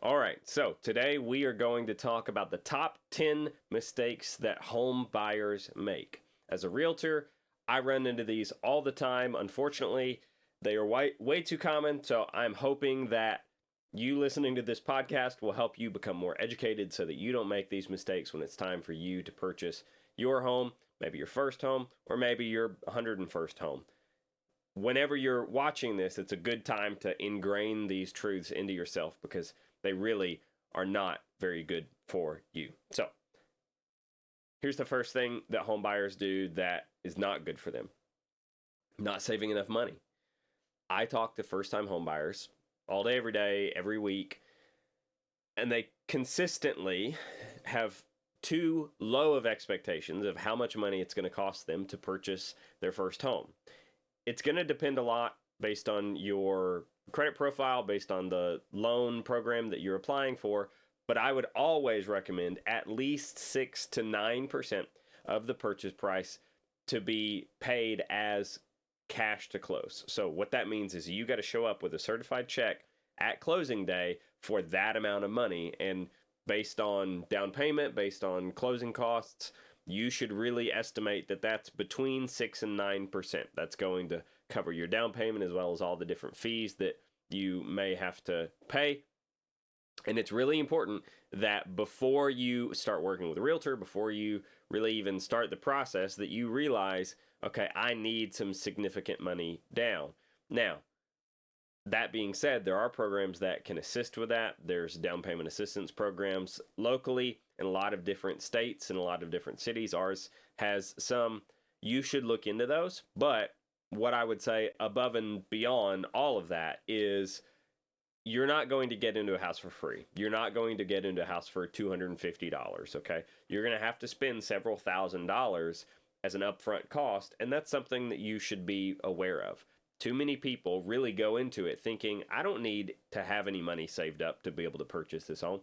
All right, so today we are going to talk about the top 10 mistakes that home buyers make. As a realtor, I run into these all the time. Unfortunately, they are way too common, so I'm hoping that you listening to this podcast will help you become more educated so that you don't make these mistakes when it's time for you to purchase your home, maybe your first home, or maybe your 101st home. Whenever you're watching this, it's a good time to ingrain these truths into yourself because they really are not very good for you. So, here's the first thing that home buyers do that is not good for them. Not saving enough money. I talk to first-time home buyers all day, every day, every week, and they consistently have too low of expectations of how much money it's going to cost them to purchase their first home. It's going to depend a lot based on your credit profile, based on the loan program that you're applying for, but I would always recommend at least 6 to 9% of the purchase price to be paid as cash to close. So what that means is you got to show up with a certified check at closing day for that amount of money, and based on down payment, based on closing costs, you should really estimate that that's between 6 and 9%. That's going to cover your down payment as well as all the different fees that you may have to pay. And it's really important that before you start working with a realtor, before you really even start the process, that you realize, okay, I need some significant money down. Now, that being said, there are programs that can assist with that. There's down payment assistance programs locally in a lot of different states and a lot of different cities. Ours has some. You should look into those. But what I would say above and beyond all of that is you're not going to get into a house for free. You're not going to get into a house for $250, okay? You're going to have to spend several $1,000s as an upfront cost, and that's something that you should be aware of. Too many people really go into it thinking, I don't need to have any money saved up to be able to purchase this home.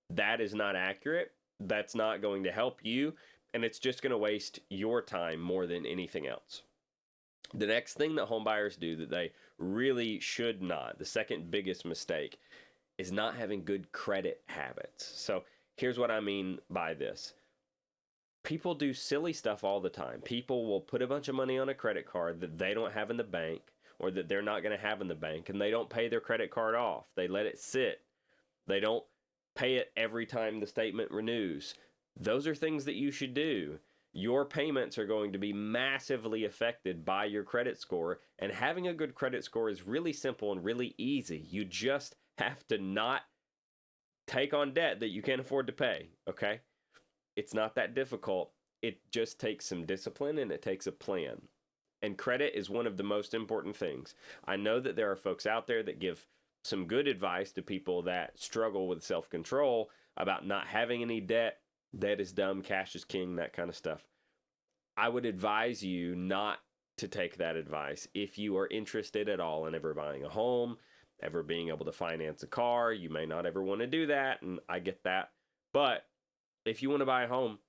That is not accurate. That's not going to help you, and it's just going to waste your time more than anything else. The next thing that home buyers do that they really should not, the second biggest mistake, is not having good credit habits. So here's what I mean by this. People do silly stuff all the time. People will put a bunch of money on a credit card that they don't have in the bank or that they're not going to have in the bank, and they don't pay their credit card off. They let it sit. They don't pay it every time the statement renews. Those are things that you should do. Your payments are going to be massively affected by your credit score, and having a good credit score is really simple and really easy. You just have to not take on debt that you can't afford to pay, okay? It's not that difficult. It just takes some discipline and it takes a plan. And credit is one of the most important things. I know that there are folks out there that give some good advice to people that struggle with self-control about not having any debt. Debt is dumb, cash is king, that kind of stuff. I would advise you not to take that advice if you are interested at all in ever buying a home, ever being able to finance a car. You may not ever want to do that, and I get that. But if you want to buy a home,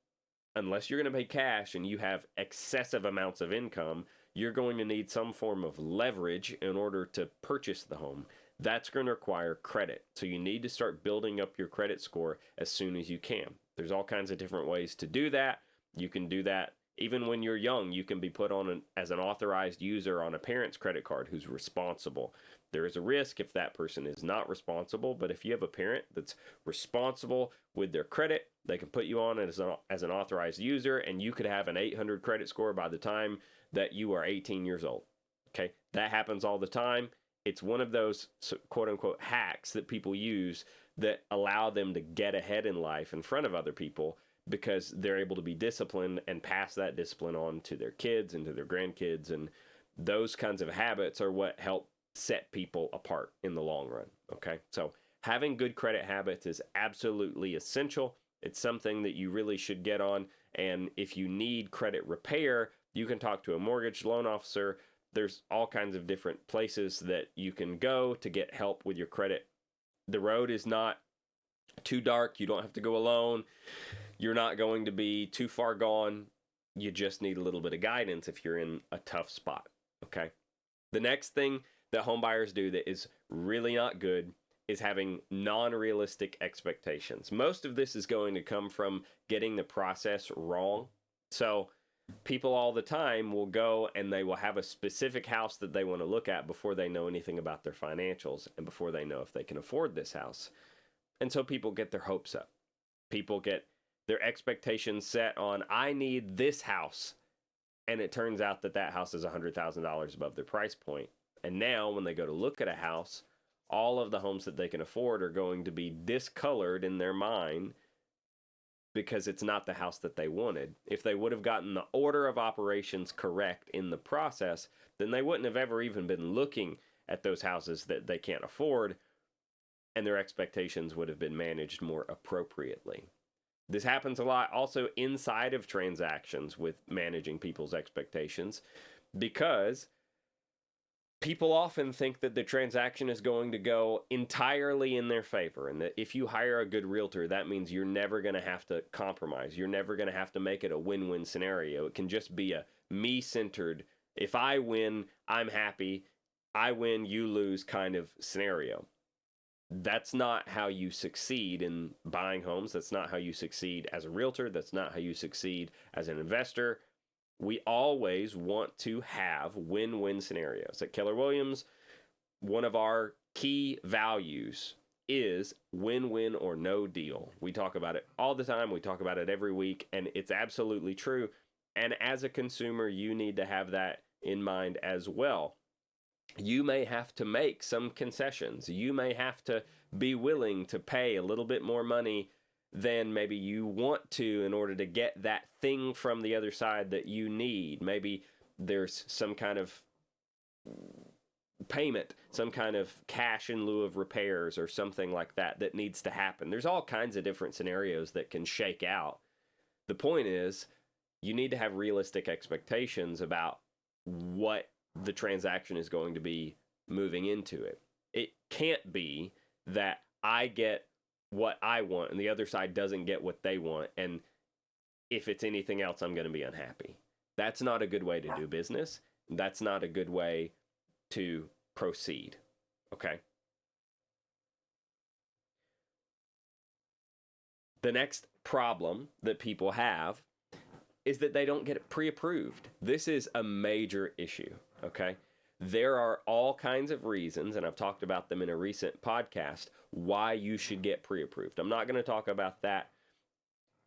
unless you're going to pay cash and you have excessive amounts of income, you're going to need some form of leverage in order to purchase the home. That's going to require credit. So you need to start building up your credit score as soon as you can. There's all kinds of different ways to do that. You can do that even when you're young. You can be put on as an authorized user on a parent's credit card who's responsible. There is a risk if that person is not responsible, but if you have a parent that's responsible with their credit, they can put you on as an authorized user, and you could have an 800 credit score by the time that you are 18 years old. Okay, that happens all the time. It's one of those quote-unquote hacks that people use that allow them to get ahead in life in front of other people because they're able to be disciplined and pass that discipline on to their kids and to their grandkids. And those kinds of habits are what help set people apart in the long run. Okay, so having good credit habits is absolutely essential. It's something that you really should get on. And if you need credit repair, you can talk to a mortgage loan officer. There's all kinds of different places that you can go to get help with your credit. The road is not too dark. You don't have to go alone. You're not going to be too far gone. You just need a little bit of guidance if you're in a tough spot, okay? The next thing that home buyers do that is really not good is having non-realistic expectations. Most of this is going to come from getting the process wrong. So people all the time will go and they will have a specific house that they want to look at before they know anything about their financials and before they know if they can afford this house. And so people get their hopes up. People get their expectations set on, I need this house. And it turns out that that house is $100,000 above their price point. And now when they go to look at a house, all of the homes that they can afford are going to be discolored in their mind because it's not the house that they wanted. If they would have gotten the order of operations correct in the process, then they wouldn't have ever even been looking at those houses that they can't afford, and their expectations would have been managed more appropriately. This happens a lot also inside of transactions with managing people's expectations, because people often think that the transaction is going to go entirely in their favor, and that if you hire a good realtor, that means you're never going to have to compromise. You're never going to have to make it a win-win scenario. It can just be a me-centered, if I win, I'm happy, I win, you lose kind of scenario. That's not how you succeed in buying homes. That's not how you succeed as a realtor. That's not how you succeed as an investor. We always want to have win-win scenarios. At Keller Williams, one of our key values is win-win or no deal. We talk about it all the time. We talk about it every week, and it's absolutely true. And as a consumer, you need to have that in mind as well. You may have to make some concessions. You may have to be willing to pay a little bit more money than maybe you want to in order to get that thing from the other side that you need. Maybe there's some kind of payment, some kind of cash in lieu of repairs or something like that that needs to happen. There's all kinds of different scenarios that can shake out. The point is, you need to have realistic expectations about what the transaction is going to be moving into it. It can't be that I get what I want and the other side doesn't get what they want, and if it's anything else, I'm going to be unhappy. That's not a good way to do business. That's not a good way to proceed. Okay? The next problem that people have is that they don't get it pre-approved. This is a major issue, okay? There are all kinds of reasons, and I've talked about them in a recent podcast, why you should get pre-approved. I'm not going to talk about that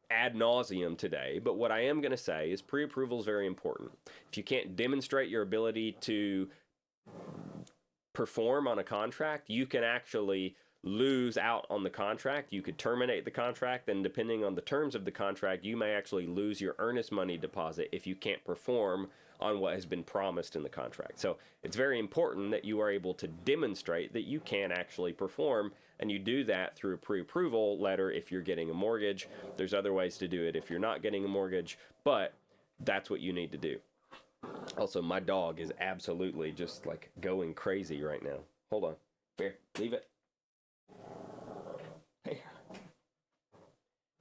ad nauseum today, but what I am going to say is pre-approval is very important. If you can't demonstrate your ability to perform on a contract, you can actually lose out on the contract. You could terminate the contract, and depending on the terms of the contract, you may actually lose your earnest money deposit if you can't perform on what has been promised in the contract. So it's very important that you are able to demonstrate that you can actually perform, and you do that through a pre-approval letter if you're getting a mortgage. There's other ways to do it if you're not getting a mortgage, but that's what you need to do. Also, my dog is absolutely just like going crazy right now. Hold on. Here, leave it. Hey.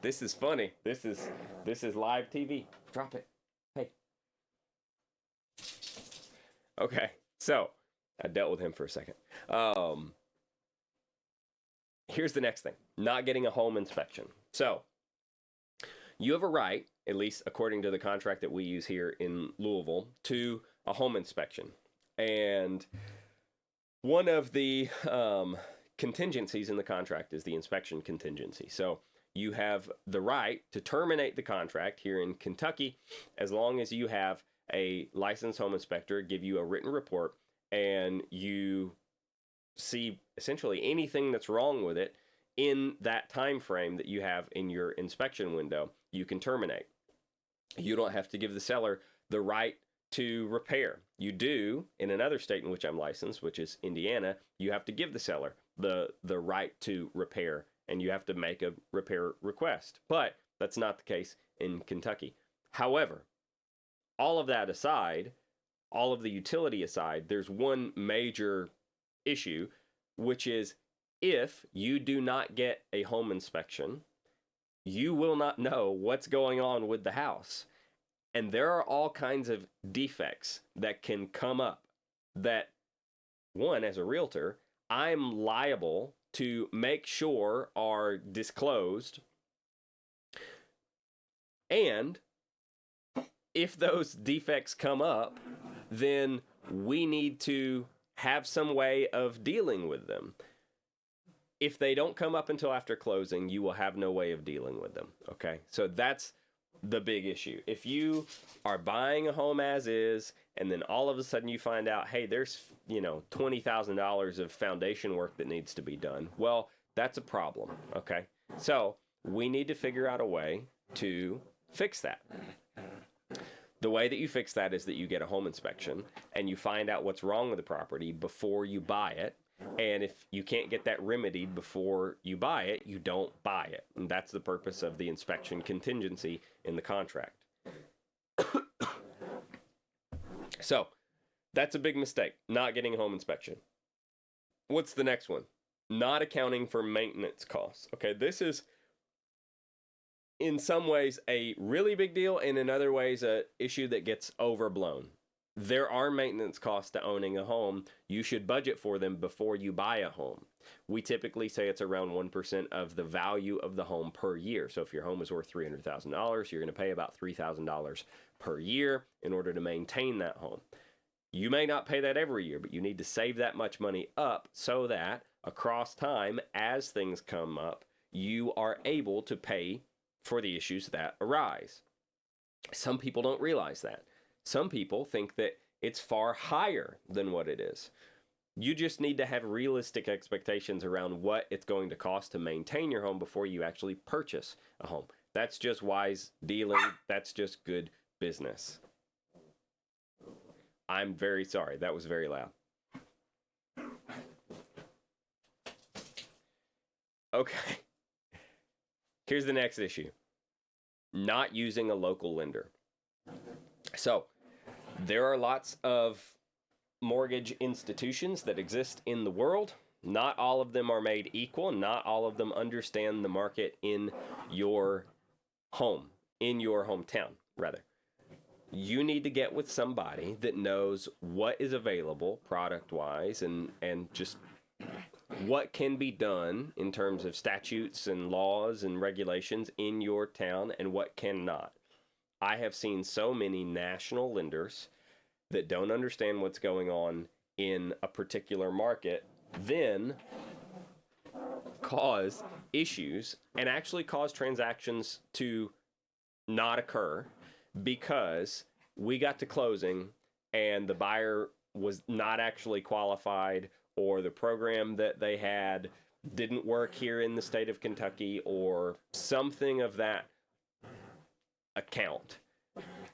This is funny. This is live TV. Drop it. Hey. Okay, so I dealt with him for a second. Here's the next thing. Not getting a home inspection. So you have a right, at least according to the contract that we use here in Louisville, to a home inspection. And one of the contingencies in the contract is the inspection contingency. So you have the right to terminate the contract here in Kentucky as long as you have a licensed home inspector give you a written report and you see essentially anything that's wrong with it in that time frame that you have in your inspection window, you can terminate. You don't have to give the seller the right to repair. You do in another state in which I'm licensed, which is Indiana. You have to give the seller the right to repair, and you have to make a repair request. But that's not the case in Kentucky. However, all of that aside, all of the utility aside, there's one major issue, which is if you do not get a home inspection, you will not know what's going on with the house. And there are all kinds of defects that can come up that, one, as a realtor, I'm liable to make sure are disclosed. And if those defects come up, then we need to have some way of dealing with them. If they don't come up until after closing, you will have no way of dealing with them. Okay, so that's the big issue. If you are buying a home as is, and then all of a sudden you find out, hey, there's $20,000 of foundation work that needs to be done. Well, that's a problem. Okay, so we need to figure out a way to fix that. The way that you fix that is that you get a home inspection and you find out what's wrong with the property before you buy it. And if you can't get that remedied before you buy it, you don't buy it. And that's the purpose of the inspection contingency in the contract. So that's a big mistake, not getting a home inspection. What's the next one? Not accounting for maintenance costs. Okay, this is in some ways a really big deal, and in other ways an issue that gets overblown. There are maintenance costs to owning a home. You should budget for them before you buy a home. We typically say it's around 1% of the value of the home per year. So if your home is worth $300,000, you're going to pay about $3,000 per year in order to maintain that home. You may not pay that every year, but you need to save that much money up so that across time, as things come up, you are able to pay for the issues that arise. Some people don't realize that. Some people think that it's far higher than what it is. You just need to have realistic expectations around what it's going to cost to maintain your home before you actually purchase a home. That's just wise dealing. That's just good business. I'm very sorry. That was very loud. Okay. Here's the next issue. Not using a local lender. So, there are lots of mortgage institutions that exist in the world. Not all of them are made equal. Not all of them understand the market in your home, in your hometown, rather. You need to get with somebody that knows what is available product-wise and just what can be done in terms of statutes and laws and regulations in your town and what cannot. I have seen so many national lenders that don't understand what's going on in a particular market, then cause issues and actually cause transactions to not occur because we got to closing and the buyer was not actually qualified, or the program that they had didn't work here in the state of Kentucky, or something of that account.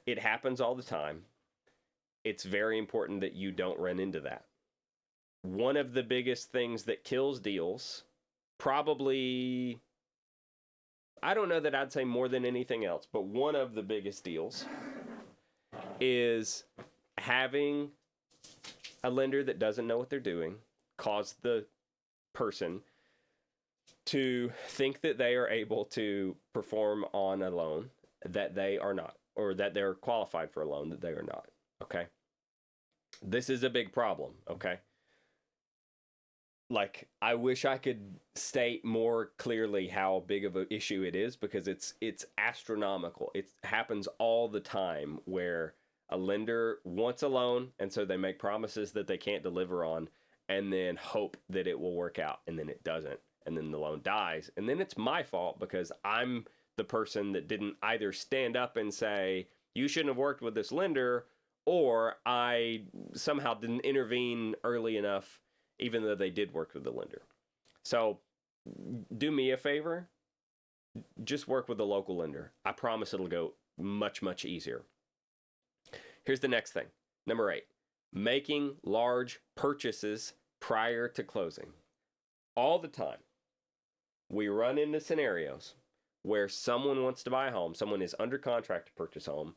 It happens all the time. It's very important that you don't run into that. One of the biggest things that kills deals, probably, I don't know that I'd say more than anything else, but one of the biggest deals is having a lender that doesn't know what they're doing cause the person to think that they are able to perform on a loan that they are not, or that they're qualified for a loan that they are not. Okay? This is a big problem, okay? Like, I wish I could state more clearly how big of an issue it is, because it's astronomical. It happens all the time where a lender wants a loan, and so they make promises that they can't deliver on, and then hope that it will work out, and then it doesn't, and then the loan dies, and then it's my fault because I'm the person that didn't either stand up and say, you shouldn't have worked with this lender, or I somehow didn't intervene early enough, even though they did work with the lender. So do me a favor, just work with the local lender. I promise it'll go much, much easier. Here's the next thing. Number 8, making large purchases prior to closing. All the time, we run into scenarios where someone wants to buy a home, someone is under contract to purchase a home,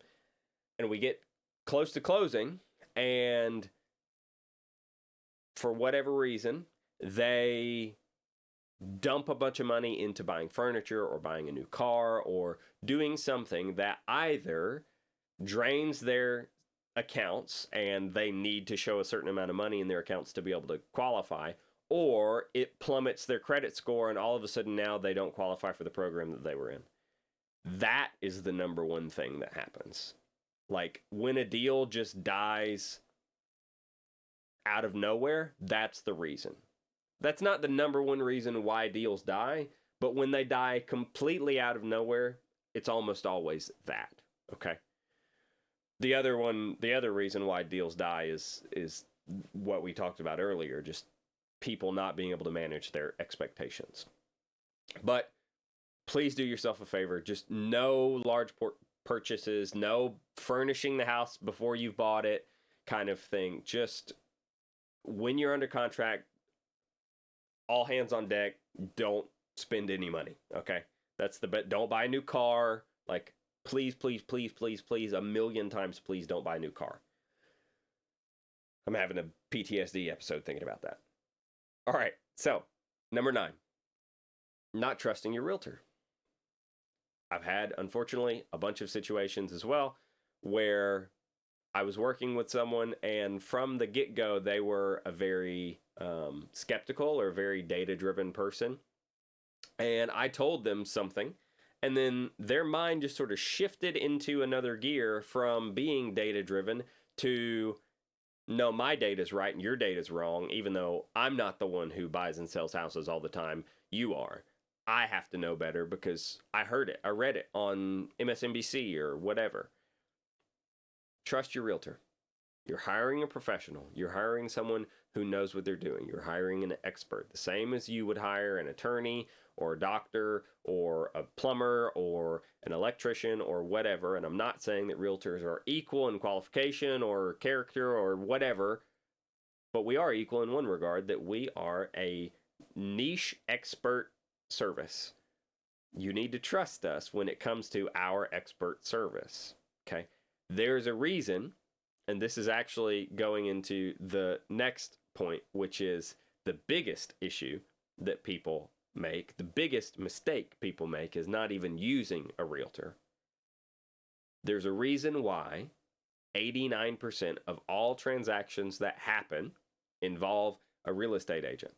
and we get close to closing, and for whatever reason, they dump a bunch of money into buying furniture or buying a new car or doing something that either drains their accounts and they need to show a certain amount of money in their accounts to be able to qualify, or it plummets their credit score and all of a sudden now they don't qualify for the program that they were in. That is the number one thing that happens. Like when a deal just dies out of nowhere, that's the reason. That's not the number one reason why deals die, but when they die completely out of nowhere, it's almost always that. Okay. The other reason why deals die is what we talked about earlier, just people not being able to manage their expectations. But please do yourself a favor, just no large purchases, no furnishing the house before you've bought it kind of thing. Just when you're under contract, all hands on deck, don't spend any money, okay? That's the bet. Don't buy a new car. Like, please, please, please, please, please, a million times, please don't buy a new car. I'm having a PTSD episode thinking about that. All right, so number 9, not trusting your realtor. I've had, unfortunately, a bunch of situations as well where I was working with someone and from the get-go, they were a very skeptical or very data-driven person. And I told them something, and then their mind just sort of shifted into another gear from being data-driven to, no, my data's right and your data's wrong, even though I'm not the one who buys and sells houses all the time. You are. I have to know better because I heard it. I read it on MSNBC or whatever. Trust your realtor. You're hiring a professional. You're hiring someone who knows what they're doing. You're hiring an expert, the same as you would hire an attorney or a doctor or a plumber or an electrician or whatever. And I'm not saying that realtors are equal in qualification or character or whatever, but we are equal in one regard, that we are a niche expert service. You need to trust us when it comes to our expert service. Okay. There's a reason, and this is actually going into the next point, which is the biggest issue that people make. The biggest mistake people make is not even using a realtor. There's a reason why 89% of all transactions that happen involve a real estate agent.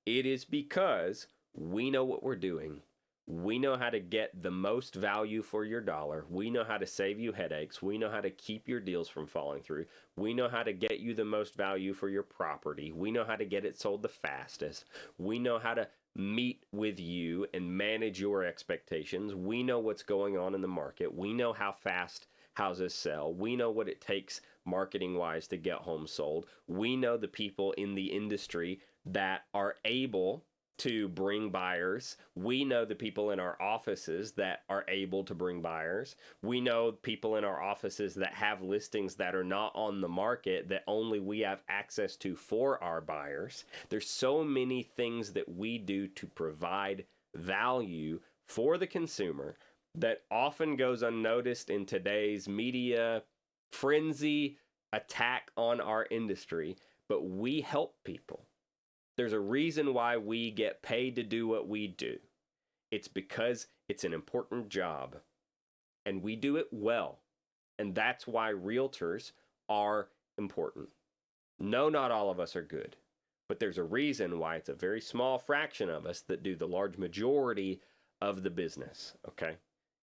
It is because we know what we're doing. We know how to get the most value for your dollar. We know how to save you headaches. We know how to keep your deals from falling through. We know how to get you the most value for your property. We know how to get it sold the fastest. We know how to meet with you and manage your expectations. We know what's going on in the market. We know how fast houses sell. We know what it takes marketing-wise to get homes sold. We know the people in the industry that are able to bring buyers. We know the people in our offices that are able to bring buyers. We know people in our offices that have listings that are not on the market that only we have access to for our buyers. There's so many things that we do to provide value for the consumer that often goes unnoticed in today's media frenzy attack on our industry, but we help people. There's a reason why we get paid to do what we do. It's because it's an important job, and we do it well. And that's why realtors are important. No, not all of us are good, but there's a reason why it's a very small fraction of us that do the large majority of the business, okay?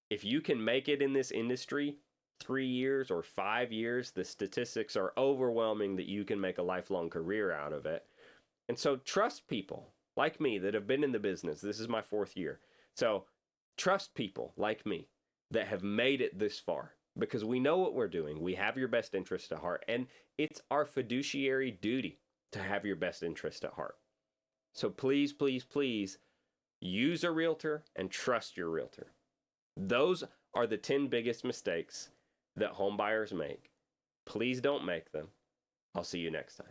If you can make it in this industry 3 years or 5 years, the statistics are overwhelming that you can make a lifelong career out of it. And so trust people like me that have been in the business. This is my 4th year. So trust people like me that have made it this far because we know what we're doing. We have your best interest at heart. And it's our fiduciary duty to have your best interest at heart. So please, please, please use a realtor and trust your realtor. Those are the 10 biggest mistakes that home buyers make. Please don't make them. I'll see you next time.